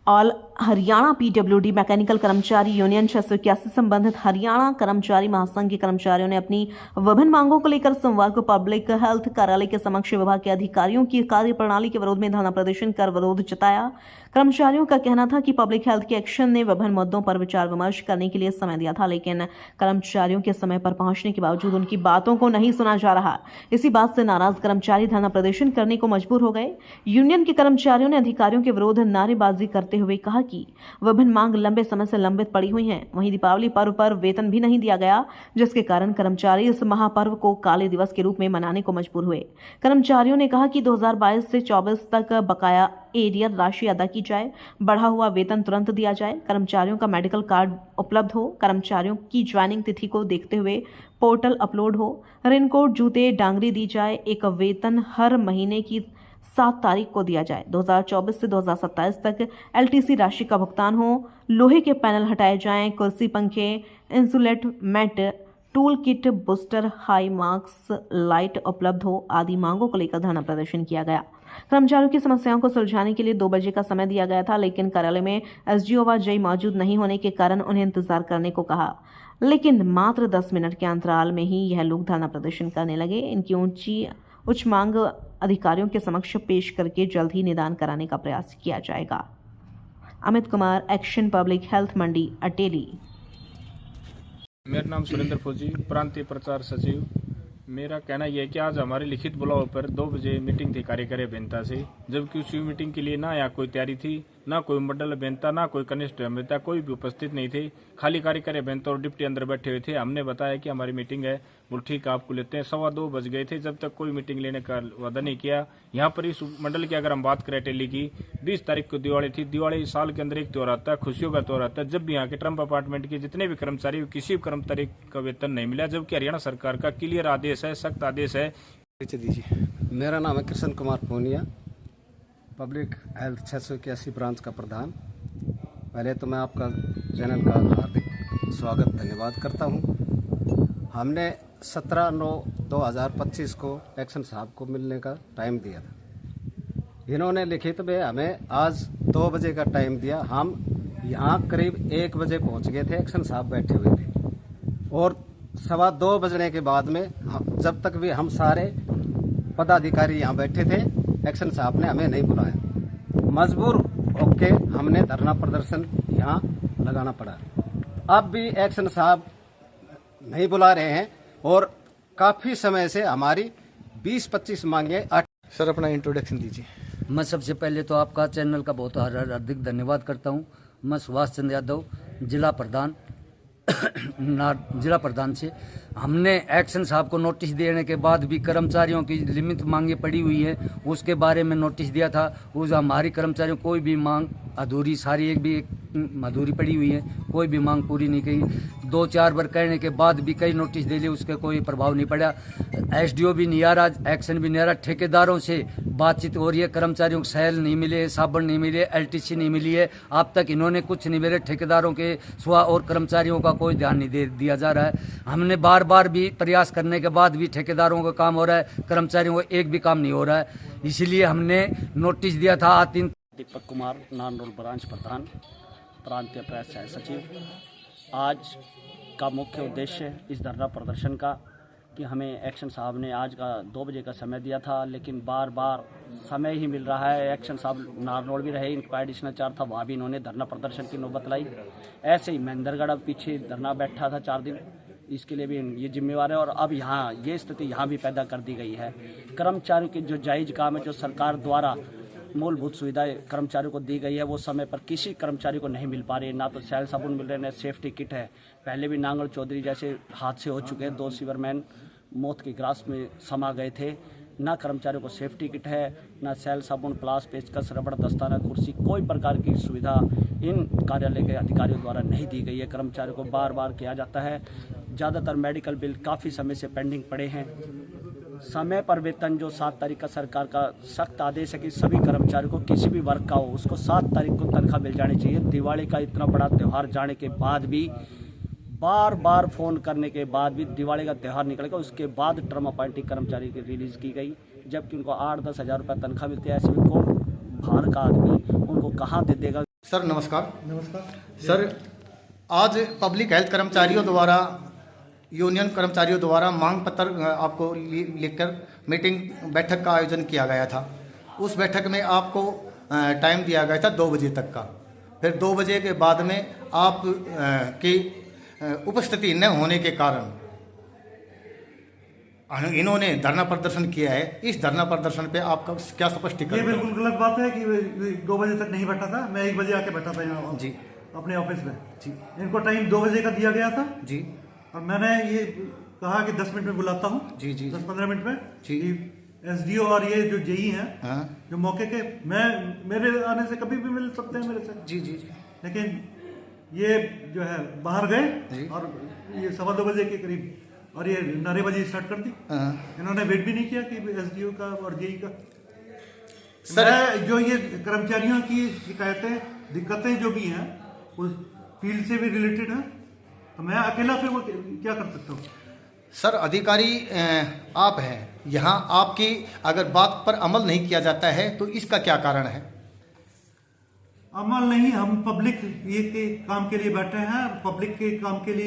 All Haryana PWD mechanical कर्मचारी union 681 संबंधित हरियाणा कर्मचारी महासंघ के कर्मचारियों ने अपनी विभिन्न मांगों को लेकर सोमवार को पब्लिक हेल्थ कार्यालय के समक्ष विभाग के अधिकारियों की कार्यप्रणाली के विरोध में धरना प्रदर्शन कर विरोध जताया। कर्मचारियों का कहना था कि पब्लिक हेल्थ के एक्शन ने विभिन्न मुद्दों पर विचार विमर्श करने के लिए समय दिया था, लेकिन कर्मचारियों के समय पर पहुंचने के बावजूद उनकी बातों को नहीं सुना जा रहा। इसी बात से नाराज कर्मचारी धरना प्रदर्शन करने को मजबूर हो गए। यूनियन के कर्मचारियों ने अधिकारियों के विरोध नारेबाजी करते हुए कहा कि विभिन्न मांग लंबे समय से लंबित पड़ी हुई हैं। वहीं दीपावली पर्व पर वेतन भी नहीं दिया गया, जिसके कारण कर्मचारी इस महापर्व को काले दिवस के रूप में मनाने को मजबूर हुए। कर्मचारियों ने कहा कि 2022 से 24 तक बकाया एरियर राशि अदा की जाए, बढ़ा हुआ वेतन तुरंत दिया जाए, कर्मचारियों का मेडिकल कार्ड उपलब्ध हो, कर्मचारियों की ज्वाइनिंग तिथि को देखते हुए पोर्टल अपलोड हो, रेनकोट, जूते, डांगरी दी जाए, एक वेतन हर महीने की 7 तारीख को दिया जाए, 2024 से 2027 तक एलटीसी राशि का भुगतान हो, लोहे के पैनल हटाए जाएं, कुर्सी, पंखे, insulate mat, tool kit, booster, high marks, light उपलब्ध हो आदि मांगों को लेकर धरना प्रदर्शन किया गया। कर्मचारियों की समस्याओं को सुलझाने के लिए 2 बजे का समय दिया गया था, लेकिन कार्यालय में एसडीओ व जय मौजूद नहीं होने के कारण उन्हें इंतजार करने को कहा। लेकिन मात्र 10 मिनट के अंतराल में ही यह लोग धरना प्रदर्शन करने लगे। इनकी उच्च मांग अधिकारियों के समक्ष पेश करके जल्द ही निदान कराने का प्रयास किया जाएगा। Amit Kumar, action public health, Mandi Ateli. मेरा नाम सुरेंद्र फौजी, प्रांतीय प्रचार सचिव। मेरा कहना यह है कि आज हमारे लिखित बुलाव पर 2 बजे मीटिंग थी कार्यकारी अभियंता से, जबकि उस मीटिंग के लिए ना यहाँ कोई तैयारी थी, ना कोई मंडल अभियंता, ना कोई कनिष्ठ अभियंता, कोई भी उपस्थित नहीं थे। खाली कार्यकारी अभियंता और डिप्टी अंदर बैठे हुए थे। हमने बताया कि हमारी मीटिंग है, बोल ठीक है आपको लेते हैं। 2:15 बज गए थे, जब तक कोई मीटिंग लेने का वादा नहीं किया। यहाँ पर इस मंडल की अगर हम बात करें टेली की, 20 तारीख को दिवाली थी। दिवाली साल के अंदर एक त्यौहार आता है, खुशियों का त्यौहार आता है। जब भी यहाँ के ट्रम्प अपार्टमेंट के जितने भी कर्मचारी, किसी भी कर्मचारी का वेतन नहीं मिला, जबकि हरियाणा सरकार का क्लियर आदेश है, सख्त आदेश है। दीजिए। मेरा नाम है Krishan Kumar Poonia, public health 681 branch का प्रधान। पहले तो मैं आपका चैनल का हार्दिक स्वागत धन्यवाद करता हूं। हमने 17/9/2025 को एक्शन साहब को मिलने का टाइम दिया था। इन्होंने लिखित में हमें आज 2 बजे का टाइम दिया। हम यहाँ करीब 1 बजे पहुँच गए थे, एक्शन साहब बैठे हुए थे। और 2:15 बजने के बाद में जब तक भी हम सारे पदाधिकारी यहाँ बैठे थे, एक्शन साहब ने हमें नहीं बुलाया। मजबूर होके हमने धरना प्रदर्शन यहाँ लगाना पड़ा। अब भी एक्शन साहब नहीं बुला रहे हैं और काफी समय से हमारी 20-25 मांगे। सर अपना इंट्रोडक्शन दीजिए। मैं सबसे पहले तो आपका चैनल का बहुत हार्दिक धन्यवाद करता हूं। मैं सुभाष चंद्र यादव, जिला प्रधान से हमने एक्शन साहब को नोटिस देने के बाद भी कर्मचारियों की लिमिट मांगे पड़ी हुई है, उसके बारे में नोटिस दिया था। उस हमारी कर्मचारियों कोई भी मांग अधूरी, सारी एक भी अधूरी पड़ी हुई है, कोई भी मांग पूरी नहीं की। 2-4 बार कहने के बाद भी कई नोटिस दे लिए, उसका कोई प्रभाव नहीं पड़ा। एसडीओ भी नहीं आ रहा, एक्शन भी नहीं आ रहा। ठेकेदारों से बातचीत हो रही है, कर्मचारियों को सहल नहीं मिले, साबुन नहीं मिले, एलटीसी नहीं मिली है। अब तक इन्होंने कुछ नहीं मिले ठेकेदारों के सुहा, और कर्मचारियों का कोई ध्यान नहीं दिया जा रहा है। हमने बार भी प्रयास करने के बाद भी ठेकेदारों का काम हो रहा है, कर्मचारियों को एक भी काम नहीं हो रहा है। इसलिए हमने नोटिस दिया था। दीपक कुमार, नानरोल ब्रांच प्रधान, प्रांतीय प्रेस सह सचिव। आज का मुख्य उद्देश्य इस धरना प्रदर्शन का कि हमें एक्शन साहब ने आज का 2 बजे का समय दिया था, लेकिन बार समय ही मिल रहा है। एक्शन साहब नारनौल भी रहे, इनका एडिशनल 4 था, वहाँ भी इन्होंने धरना प्रदर्शन की नौबत लाई। ऐसे ही महेंद्रगढ़ पीछे धरना बैठा था 4 दिन, इसके लिए भी ये जिम्मेवार है। और अब यहाँ ये स्थिति यहाँ भी पैदा कर दी गई है। कर्मचारियों के जो जायज़ काम है, जो सरकार द्वारा मूलभूत सुविधाएं कर्मचारियों को दी गई है, वो समय पर किसी कर्मचारी को नहीं मिल पा रही है। ना तो सेल साबुन मिल रहे हैं, ना सेफ्टी किट है। पहले भी नांगल चौधरी जैसे हादसे हो चुके हैं, 2 सीवरमैन मौत के ग्रास में समा गए थे। ना कर्मचारियों को सेफ्टी किट है, ना सेल साबुन, प्लास, पेचकस, रबड़, दस्ताना, कुर्सी, कोई प्रकार की सुविधा इन कार्यालय के अधिकारियों द्वारा नहीं दी गई है। कर्मचारियों को बार किया जाता है। ज़्यादातर मेडिकल बिल काफ़ी समय से पेंडिंग पड़े हैं। समय पर वेतन जो 7 तारीख का सरकार का सख्त आदेश है कि सभी कर्मचारियों को किसी भी वर्ग का हो उसको 7 तारीख को तनख्वाह मिल जानी चाहिए। दिवाली का इतना बड़ा त्यौहार जाने के बाद भी, बार फ़ोन करने के बाद भी, दिवाली का त्यौहार निकलेगा उसके बाद टर्म अपॉइंटेड कर्मचारी की रिलीज़ की गई, जबकि उनको 8-10 हज़ार रुपये तनख्वाह मिलती है। ऐसे में कौन बाहर का आदमी उनको कहाँ दे देगा। सर नमस्कार। नमस्कार सर आज पब्लिक हेल्थ कर्मचारियों द्वारा यूनियन कर्मचारियों द्वारा मांग पत्र आपको लिखकर मीटिंग बैठक का आयोजन किया गया था। उस बैठक में आपको टाइम दिया गया था 2 बजे तक का। फिर 2 बजे के बाद में आप की उपस्थिति न होने के कारण इन्होंने धरना प्रदर्शन किया है। इस धरना प्रदर्शन पे आपका क्या ये स्पष्टीकरण? बिल्कुल गलत बात है कि 2 बजे तक नहीं बैठा था। मैं 1 बजे आके बैठा था यहाँ जी अपने ऑफिस में। जी इनको टाइम 2 बजे का दिया गया था जी और मैंने ये कहा कि 10 मिनट में बुलाता हूँ। जी जी 10-15 मिनट में जी। एसडीओ और ये जो जेई हैं हाँ जो मौके के, मेरे आने से कभी भी मिल सकते हैं मेरे से, जी जी जी लेकिन ये जो है बाहर जी। गए और ये 2:15 बजे के करीब और ये नारेबाजी स्टार्ट कर दी। हाँ। इन्होंने वेट भी नहीं किया कि एसडीओ का और जेई का। सर मैं जो ये कर्मचारियों की शिकायतें दिक्कतें जो भी हैं उस फील्ड से भी रिलेटेड है, तो मैं अकेला फिर वो क्या कर सकता हूँ? सर अधिकारी आप हैं यहाँ, आपकी अगर बात पर अमल नहीं किया जाता है तो इसका क्या कारण है? अमल नहीं, हम पब्लिक ये के काम के लिए बैठे हैं, पब्लिक के काम के लिए